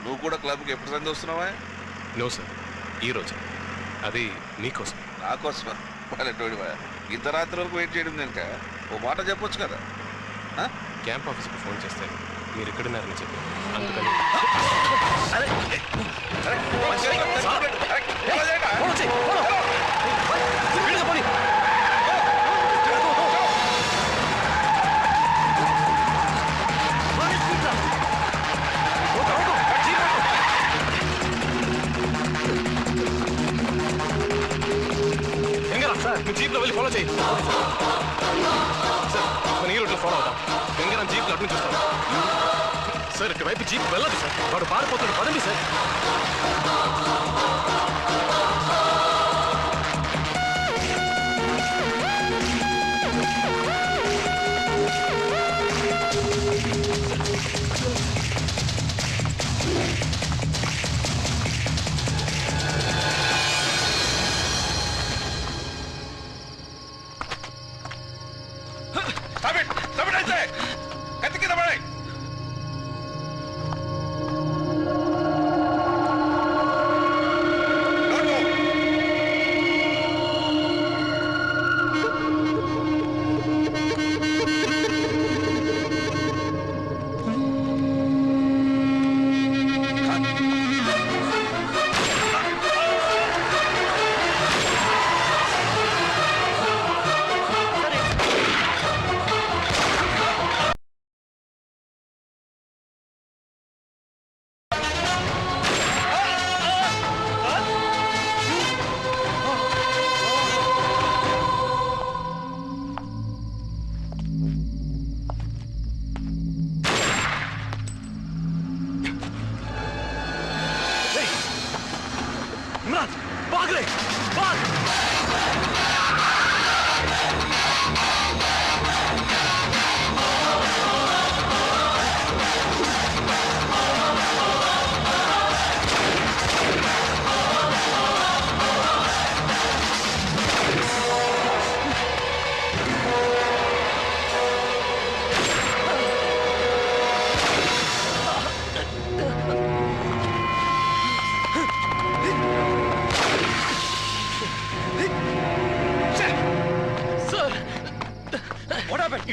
నువ్వు కూడా క్లబ్కి ఎప్పుడు సంది వస్తున్నావా? నో సార్, ఈరోజు. అది నీకోసం. నాకోసమా? వాళ్ళెటోడివా? ఇంత రాత్రి వరకు వెయిట్ చేయడం కనుక ఓ మాట చెప్పొచ్చు కదా. క్యాంప్ ఆఫీస్కి ఫోన్ చేస్తే మీరు ఎక్కడున్నారని చెప్పి అందుకని జీప్లో వెళ్ళి ఫాలో చేయి సార్. మన ఈ రూట్లో ఫాలో అవుతాం. గంగా జీప్లో అటు నుంచి చూస్తాం సార్. ఇటువైపు జీప్ వెళ్ళదు సార్, వాడు పారిపోతాడు. పదండి సార్.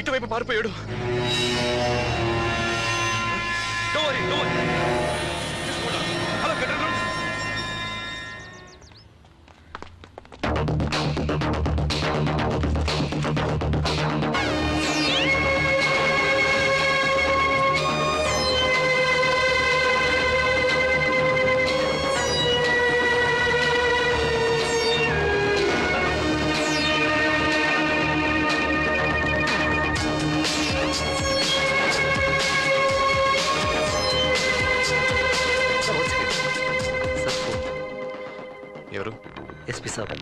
ఇటువైపు పారిపోయాడు. ఎవరు? ఎస్పీ సాబ్.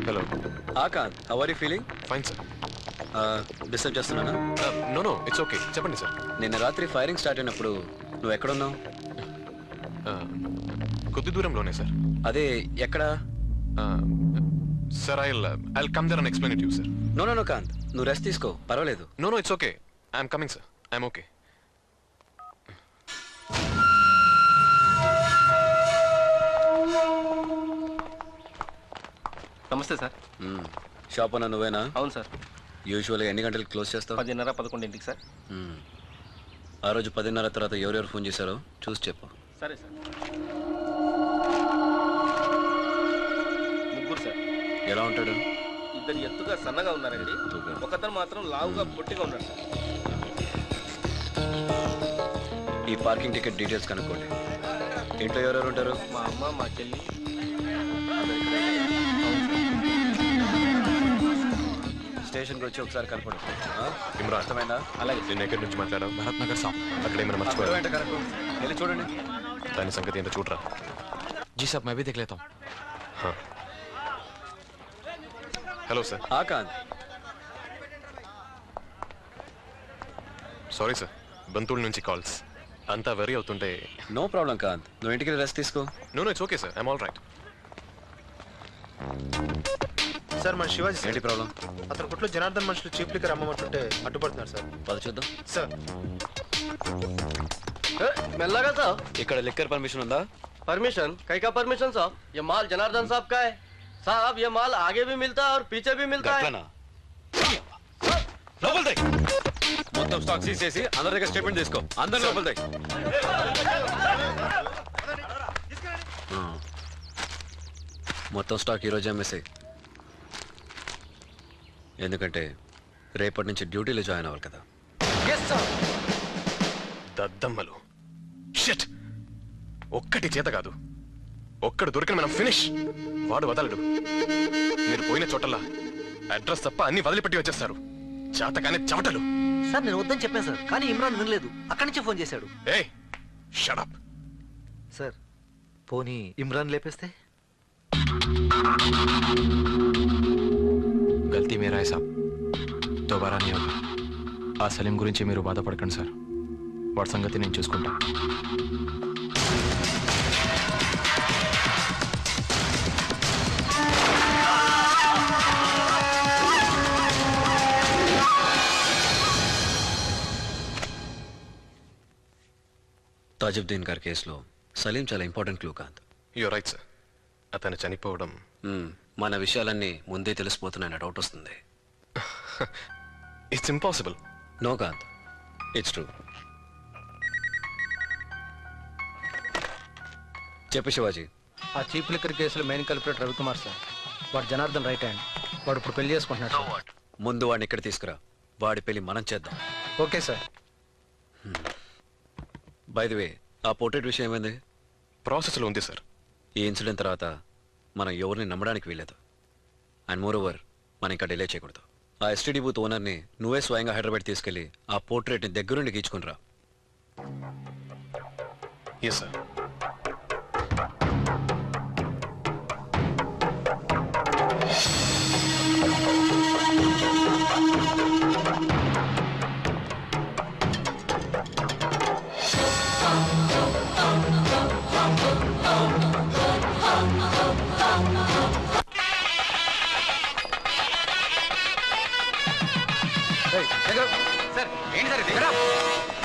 Hello Aakanth, how are you feeling? Fine sir. Disturb చేస్తున్నానా? No it's okay. చెప్పండి సార్. నిన్న రాత్రి ఫైరింగ్ స్టార్ట్ అయినప్పుడు నువ్వు ఎక్కడున్నావు? కొద్ది దూరంలోనే సార్. అదే ఎక్కడ? Sir I'll come there and explain it you sir. No Kant, నువ్వు రెస్ట్ తీసుకో, పర్వాలేదు. No it's okay. I'm coming sir. I'm okay. నమస్తే సార్. షాప్ అన్నా నువ్వేనా? అవును సార్. యూజువల్గా ఎన్ని గంటలకు క్లోజ్ చేస్తావు? 10:30, 11ంటికి సార్. ఆ రోజు 10:30 తర్వాత ఎవరెవరు ఫోన్ చేశారో చూసి చెప్పు. సరే సార్. ముగ్గురు సార్. ఎలా ఉంటాడు? ఇద్దరు ఎత్తుగా సన్నగా ఉన్నారండి, ఒకతను మాత్రం లావుగా పొట్టిగా ఉన్నాడు సార్. ఈ పార్కింగ్ టికెట్ డీటెయిల్స్ కనుక్కోండి. ఇంట్లో ఎవరెవరు ఉంటారు? మా అమ్మ, మా చెల్లి. స్టేషన్కి వచ్చి ఒకసారి కనపడు. ఇమ్రాన్, అర్థమైందా? అలాగే. నేను ఎక్కడి నుంచి మాట్లాడావు? భరత్ నగర్ సాబ్. అక్కడ ఏమైనా మర్చిపోయావు? కరెక్ట్, వెళ్ళి చూడండి. దాని సంగతి ఏంటో చూడరా. जी साहब, मैं भी देख लेता हूँ. हाँ. Hello sir. Aakanth. Sorry sir, బంతుల నుంచి కాల్స్ అంతా వెరీ అవుతుంటే. నో ప్రాబ్లం కాంత్, నువ్వు ఇంటికి రెస్ట్ తీసుకో. No it's okay sir, I'm all right. Sir మన శివాజీ ఏంటి ప్రాబ్లం? అతని కొట్లో జనార్దన్ మనుషులు చీప్ లిక్కర్ అమ్మమంటుంటే అడ్డుపడుతున్నారు సార్. పద చూద్దాం. సార్ మెల్లగా సార్. ఇక్కడ లిక్కర్ పర్మిషన్ ఉందా? परमिशन कई का परमिशन साहब? ये माल जनार्दन साहब का है साहब. ये माल आगे भी मिलता है और पीछे भी मिलता है. లోపలిది మొత్తం స్టాక్ సీజ్ చేసి అందరి దగ్గర స్టేట్మెంట్ తీసుకో. అందరి లోపలిది. మొత్తం స్టాక్ ఈరోజు అమ్మేసాయి. ఎందుకంటే రేపటి నుంచి డ్యూటీలో జాయిన్ అవ్వాలి కదా. దద్దమ్మలు షిట్. ఒక్కటి చేత కాదు, ఒక్కడు దొరికిన మనం ఫినిష్. వాడు వదలడు. మీరు పోయిన చోటల్లా అడ్రస్ తప్ప అన్ని వదిలిపెట్టి వచ్చేస్తారు. చేతకానే చవటలు. సార్ నేను వద్దని చెప్పాను సార్, కానీ ఇమ్రాన్ వినలేదు. అక్కడి నుంచి ఫోన్ చేశాడు. ఏయ్ షట్ అప్. సార్ పోనీ ఇమ్రాన్ లేపేస్తే? గల్తీ మేరా హై సాబ్, దోబారా నీ హోగా. ఆ సలీం గురించి మీరు బాధపడకండి సార్, వాడి సంగతి నేను చూసుకుంటా. తాజుద్దీన్ గారి కేసులో సలీం చాలా ఇంపార్టెంట్ క్లూ కాదు. You right sir. అతను చనిపోవడం మన విషయాలన్నీ ముందే తెలిసిపోతున్నాయన్న డౌట్ వస్తుంది. It's impossible. No Kant, it's true. చెప్పు శివాజీ. ఆ చీప్ లిక్కర్ కేసులో మెయిన్ కల్ప్రిట్ రవికుమార్ సార్. వాడు జనార్దన్ రైట్ హ్యాండ్. వాడు ఇప్పుడు పెళ్లి చేసుకుంటున్నాడు సార్. ముందు వాడిని ఇక్కడ తీసుకురా. వాడి పెళ్లి మనం చేద్దాం. Okay sir. By the way, ఆ పోర్ట్రేట్ విషయం ఏమైంది? ప్రాసెస్లో ఉంది సార్. ఈ ఇన్సిడెంట్ తర్వాత మనం ఎవరిని నమ్మడానికి వీలేదు. అండ్ మోర్ ఓవర్ మనం ఇంకా డిలే చేయకూడదు. ఆ ఎస్టీడీ బూత్ ఓనర్ని నువ్వే స్వయంగా హైదరాబాద్ తీసుకెళ్లి ఆ పోర్ట్రేట్ని దగ్గరుండి గీచుకునిరా. Yes sir. సార్ ఏంటి సార్ ఇది?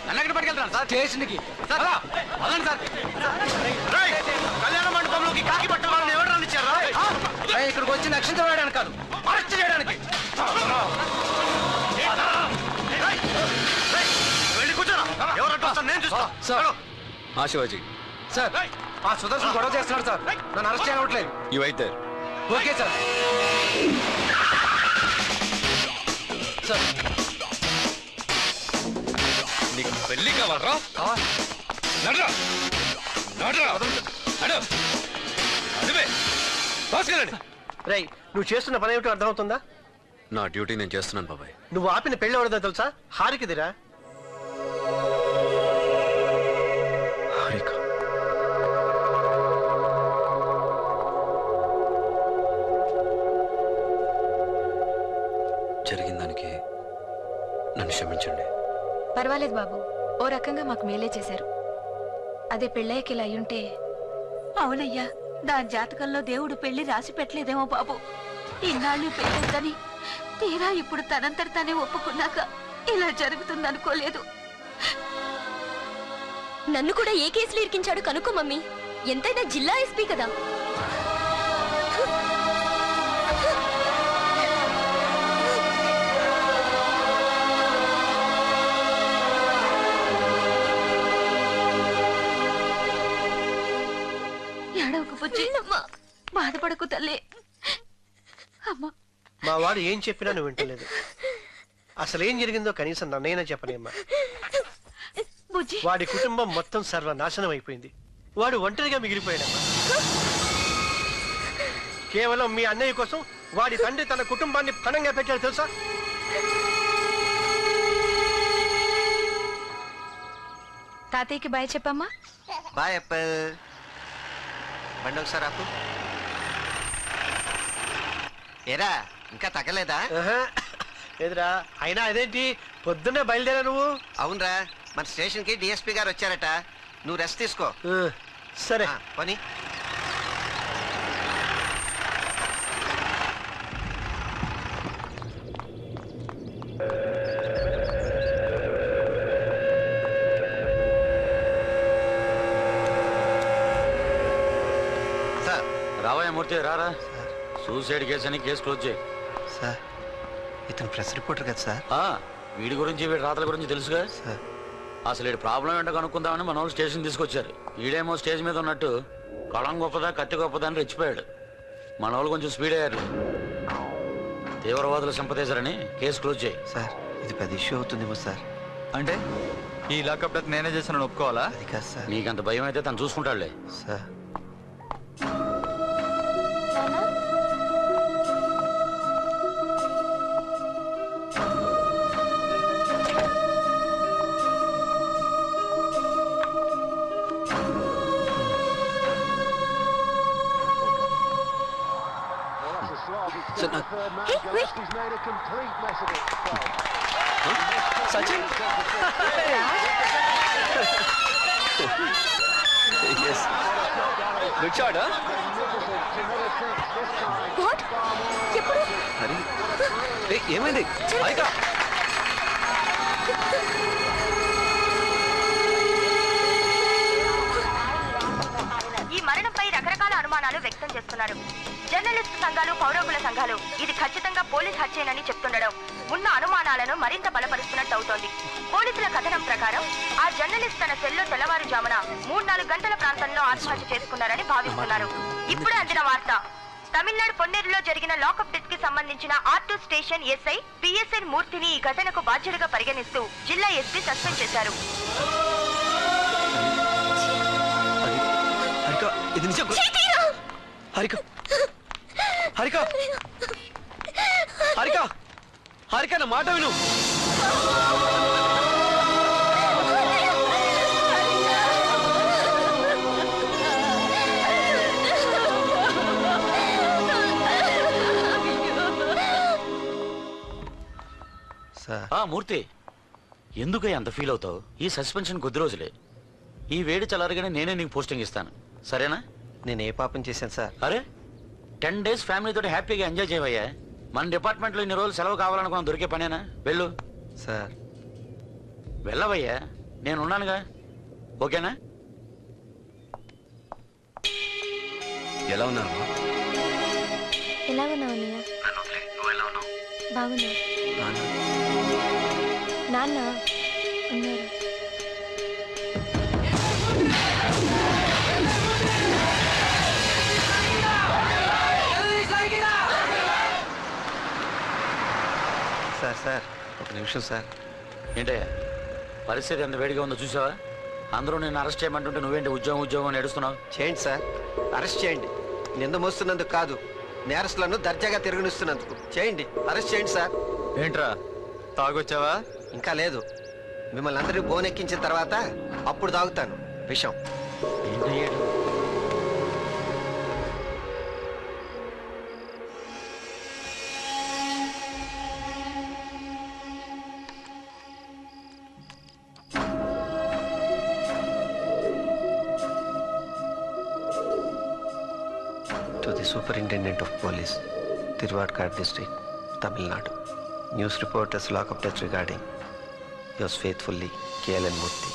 నన్ను ఎక్కడ పట్టుకెళ్తాను సార్? స్టేషన్కి సార్. వదండి సార్. కళ్యాణ మండపంలోకి కాకి పట్టు వాళ్ళని ఎవరు రానిచ్చారా? ఇక్కడికి వచ్చి నక్షత్రం కాదు, అరెస్ట్ చేయడానికి. వెళ్ళి కూర్చోరా. ఎవరంటే వస్తాను నేను చూస్తా. సార్ ఆ శివాజీ, సార్ ఆ సుదర్శన్ గొడవ చేస్తున్నాడు సార్. నన్ను అరెస్ట్ చేయవట్లేదు. You wait there. Okay sir. Sir నీకు పెళ్లి కావాలరా? నడరా నడరా నడు. అదివే తీసుకెళ్ళండి. రేయ్ నువ్వు చేస్తున్న పని ఏమిటో అర్థమవుతుందా? నా డ్యూటీ నేను చేస్తున్నాను బాబాయ్. నువ్వు ఆపిన పెళ్లి ఎవరిదో తెలుసా? హారికదిరా. హారిక. జరిగిన దానికి నన్ను క్షమించండి. పర్వాలేదు బాబు, ఓ రకంగా మాకు మేలే చేశారు. అదే పెళ్ళయ్యకి ఇలా అయ్యుంటే. అవునయ్యా, దాని జాతకంలో దేవుడు పెళ్లి రాసి పెట్టలేదేమో బాబు. ఇన్నాళ్ళు పెళ్ళొద్దని తీరా ఇప్పుడు తనంతట తానే ఒప్పుకున్నాక ఇలా జరుగుతుందనుకోలేదు. నన్ను కూడా ఏ కేసులో ఇరికించాడు కనుక్కో మమ్మీ. ఎంతైనా జిల్లా ఎస్పీ కదా. ఏడవకు బుజ్జి, బాధపడకు తల్లి. అమ్మా మా వాడు ఏం చెప్పినా నువ్వు వింటలేదు. అసలు ఏం జరిగిందో కనీసం నన్నైనా చెప్పనేమ్మా. బుజ్జి, వాడి కుటుంబం మొత్తం సర్వనాశనం అయిపోయింది. వాడు ఒంటరిగా మిగిలిపోయాడమ్మా. కేవలం మీ అన్నయ్య కోసం వాడి తండ్రి తన కుటుంబాన్ని పణంగా పెట్టాడు తెలుసా? తాతయ్యకి బాయ్ చెప్పమ్మా. బాయ్ అప్పల్. బండి ఒకసారి ఆపు. ఏరా ఇంకా తగ్గలేదా? ఎదురా అయినా అదేంటి పొద్దున్నే బయలుదేరా నువ్వు? అవునరా, మన స్టేషన్ కి డిఎస్పీ గారు వచ్చారట. నువ్వు రెస్ట్ తీసుకో. సరే పని. రావయ్య మూర్తి రారా. సూసైడ్ కేసు అని కేసు క్లోజ్ చేయి. సార్ ఇతను ప్రెస్ రిపోర్టర్ కదా సార్? వీడి గురించి వీడి రాతల గురించి తెలుసుగా సార్ అసలు వీడి ప్రాబ్లం ఏంటో కనుక్కుందామని మన వాళ్ళు స్టేషన్ తీసుకొచ్చారు. ఈడేమో స్టేజ్ మీద ఉన్నట్టు కళం గొప్పదా కత్తి గొప్పదా అని రెచ్చిపోయాడు. మన వాళ్ళు కొంచెం స్పీడ్ అయ్యారు. తీవ్రవాదుల సింపతైజర్ అని కేసు క్లోజ్ చేయి. సార్ ఇది పెద్ద ఇష్యూ అవుతుందేమో సార్. అంటే ఈ లాకప్ డెత్ నేనే చేశానని ఒప్పుకోవాలా? అది కాదు సార్. నీకంత భయం అయితే తను చూసుకుంటాడులే. Sir Sachin good shot. ఏమైంది? ఈ మరణంపై రకరకాల అనుమానాలు వ్యక్తం చేస్తున్నారు. జర్నలిస్ట్ సంఘాలు, పౌరకుల సంఘాలు ఇది ఖచ్చితంగా పోలీస్ హత్యేనని చెప్తుండడం ఉన్న అనుమానాలను మరింత బలపరుస్తున్నట్టు అవుతోంది. పోలీసుల కథనం ప్రకారం ఆ జర్నలిస్ట్ తన సెల్లో తెల్లవారుజామున 3-4 గంటల ప్రాంతంలో ఆత్మహత్య చేసుకున్నారని భావిస్తున్నారు. ఇప్పుడే అందిన వార్త. తమిళనాడు పొన్నేరులో జరిగిన లాకప్ డెత్ కి సంబంధించిన R2 స్టేషన్ ఎస్ఐ పిఎస్ఎన్ మూర్తిని ఈ ఘటనకు బాధ్యుడిగా పరిగణిస్తూ జిల్లా ఎస్పీ సస్పెండ్ చేశారు. ఇది నిజం. హారిక హారిక హారిక హారిక నా మాట విను. మూర్తి ఎందుకయ్య అంత ఫీల్ అవుతావు? ఈ సస్పెన్షన్ కొద్ది రోజులే. ఈ వేడి చల్లారగానే నేనే నీకు పోస్టింగ్ ఇస్తాను, సరేనా? నేను ఏ పాపం చేశాను సార్? అరే 10 days ఫ్యామిలీతో హ్యాపీగా ఎంజాయ్ చేయవయ్యా. మన డిపార్ట్మెంట్లో ఇన్ని రోజులు సెలవు కావాలనుకున్నా దొరికే పనేనా? వెళ్ళు సార్. వెళ్ళవయ్యా, నేనున్నానుగా, ఓకేనా? ఎలా ఉన్నారు? ఎలా ఉన్నావు అన్నయ్య? బాగున్నా. నాన్న ఉన్నారు. సార్ సార్ ఒక నిమిషం సార్. ఏంటయ్యా పరిస్థితి ఎంత వేడిగా ఉందో చూసావా? అందరూ నేను అరెస్ట్ చేయమంటుంటే నువ్వేంటి ఉద్యోగం అని ఏడుస్తున్నావు? చేయండి సార్, అరెస్ట్ చేయండి. నింద మోస్తున్నందుకు కాదు, నేరస్తులను దర్జాగా తిరగనిస్తున్నందుకు చేయండి. అరెస్ట్ చేయండి సార్. ఏంట్రా తాగొచ్చావా? ఇంకా లేదు. మిమ్మల్ని అందరినీ బోనెక్కించిన తర్వాత అప్పుడు తాగుతాను విషం. ఏంటయ్యాడు? To the Superintendent of Police, Tiruvadkar District, Tamil Nadu. News reporters lock-up death regarding yours faithfully, KLN Murthy.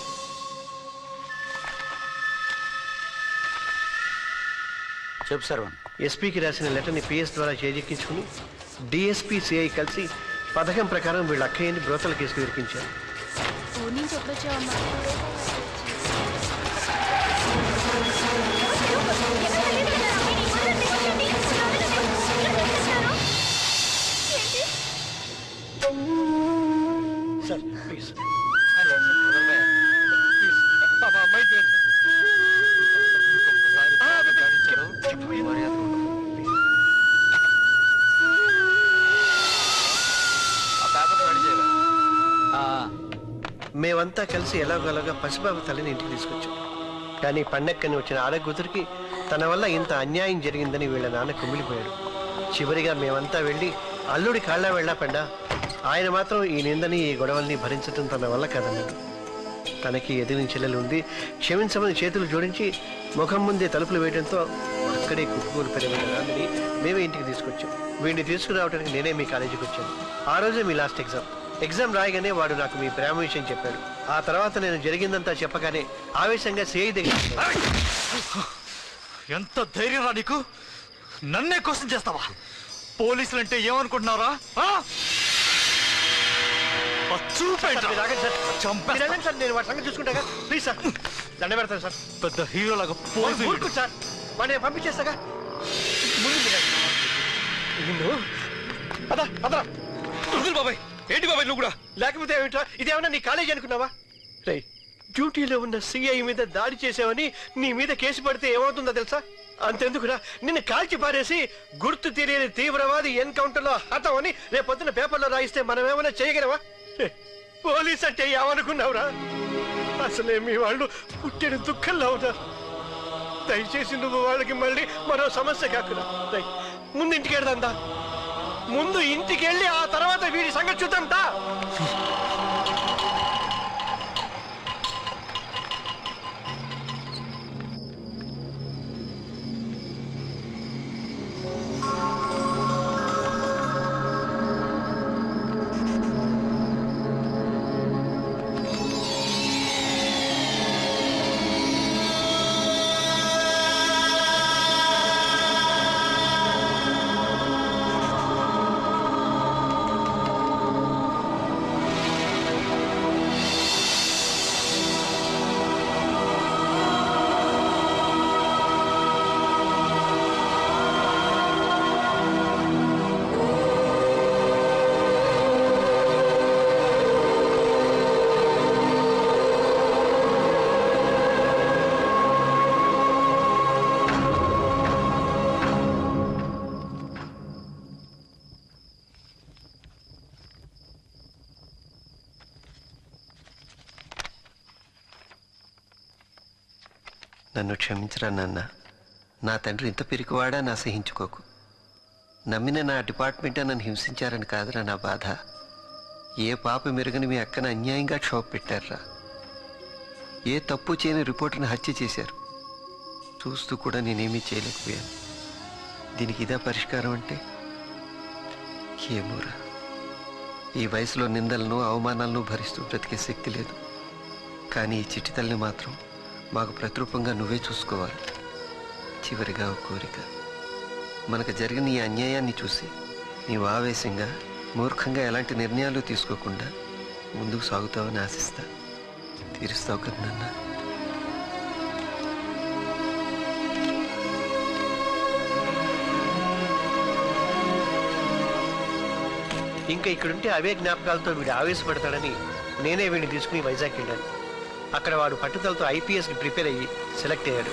చెప్పు సర్వన్. ఎస్పీకి రాసిన లెటర్ని పిఎస్ ద్వారా చేజెక్కించుకుని డిఎస్పీ సిఐ కలిసి పథకం ప్రకారం వీళ్ళ అక్కయ్యని బ్రోతల కేసుకు ఇరికించారు. ఊరి నుంచి ఎప్పుడొచ్చావమ్మా? Sir please. మేమంతా కలిసి ఎలాగోలాగా పసిబాబు తల్లిని ఇంటికి తీసుకొచ్చాం. కానీ పండక్కని వచ్చిన ఆడకూతురికి తన వల్ల ఇంత అన్యాయం జరిగిందని వీళ్ళ నాన్న కుమిలిపోయాడు. చివరిగా మేమంతా వెళ్ళి అల్లుడి కాళ్ళ వెళ్ళాపండా ఆయన మాత్రం ఈ నిందని, ఈ గొడవల్ని భరించడం తన వల్ల కాదన్నాడు. తనకి ఎదిరిన చెల్లెలు ఉంది, క్షమించమని చేతులు జోడించి ముఖం ముందే తలుపులు వేయడంతో అక్కడే కుక్కుకూరు పెరిగిన నాన్నని మేమే ఇంటికి తీసుకొచ్చాం. వీడిని తీసుకురావడానికి నేనే మీ కాలేజీకి వచ్చాను. ఆ రోజే మీ లాస్ట్ ఎగ్జామ్ రాయగానే వాడు నాకు మీ ప్రేమ విషయం చెప్పాడు. ఆ తర్వాత నేను జరిగిందంతా చెప్పగానే ఆవేశంగా సిఐ దగ్గర ఎంత ధైర్యం రా నీకు? నన్నే క్వశ్చన్ చేస్తావా? పోలీసులు అంటే ఏమనుకుంటున్నారా? సార్ నేను వాటి సంగతి చూసుకుంటాగా. ప్లీజ్ సార్ దండ పెడతాను సార్. పెద్ద హీరో లాగా ఊరుకు సార్, వాడిని పంపించేస్తాగా. ముందు నిన్ను అదా అదా బాబాయ్ ఏంటి బాబాయ్ నువ్వు కూడా? లేకపోతే ఏమిట్రా, ఇదేమన్నా నీ కాలేజీ అనుకున్నావా? రే, డ్యూటీలో ఉన్న సిఐ మీద దాడి చేసావని నీ మీద కేసు పడితే ఏమవుతుందో తెలుసా? అంతెందుకురా, నిన్ను కాల్చి పారేసి గుర్తు తెలియని తీవ్రవాది ఎన్కౌంటర్ లో హతం అని రేపొద్దున పేపర్లో రాయిస్తే మనం ఏమైనా చేయగలవా? పోలీస్ అంటే ఏమనుకున్నావురా? అసలే మీ వాళ్ళు పుట్టిన దుఃఖంలో ఉన్నారు. దయచేసి నువ్వు వాళ్ళకి మళ్ళీ మరో సమస్య కాకురా. ముందు ఇంటికి వెళ్దా, ముందు ఇంటికి వెళ్ళి ఆ తర్వాత వీడి సంగతి చూద్దాంతా. నన్ను క్షమించరా నాన్న. నా తండ్రి ఇంత పిరికివాడా నా సహించుకోకు. నమ్మిన నా డిపార్ట్మెంటే నన్ను హింసించారని కాదురా నా బాధ. ఏ పాప మెరుగని మీ అక్కను అన్యాయంగా క్షోభ పెట్టారా. ఏ తప్పు చేయని రిపోర్టర్ని హత్య చేశారు. చూస్తూ కూడా నేనేమీ చేయలేకపోయాను. దీనికి ఇదా పరిష్కారం అంటే? ఏమోరా, ఈ వయసులో నిందలను అవమానాలను భరిస్తూ బ్రతికే శక్తి లేదు. కానీ ఈ చిట్టి తల్లిని మాత్రం మాకు ప్రతిరూపంగా నువ్వే చూసుకోవాలి. చివరిగా ఒక కోరిక, మనకు జరిగిన ఈ అన్యాయాన్ని చూసి నీవు ఆవేశంగా మూర్ఖంగా ఎలాంటి నిర్ణయాలు తీసుకోకుండా ముందుకు సాగుతావని ఆశిస్తా. తీరుస్తావు కదా నాన్న? ఇంకా ఇక్కడుంటే అవే జ్ఞాపకాలతో వీడు ఆవేశపడతాడని నేనే వీడిని తీసుకుని వైజాగ్ వెళ్ళాను. అక్కడ వాడు పట్టుదలతో IPSకి ప్రిపేర్ అయ్యి సెలెక్ట్ అయ్యాడు.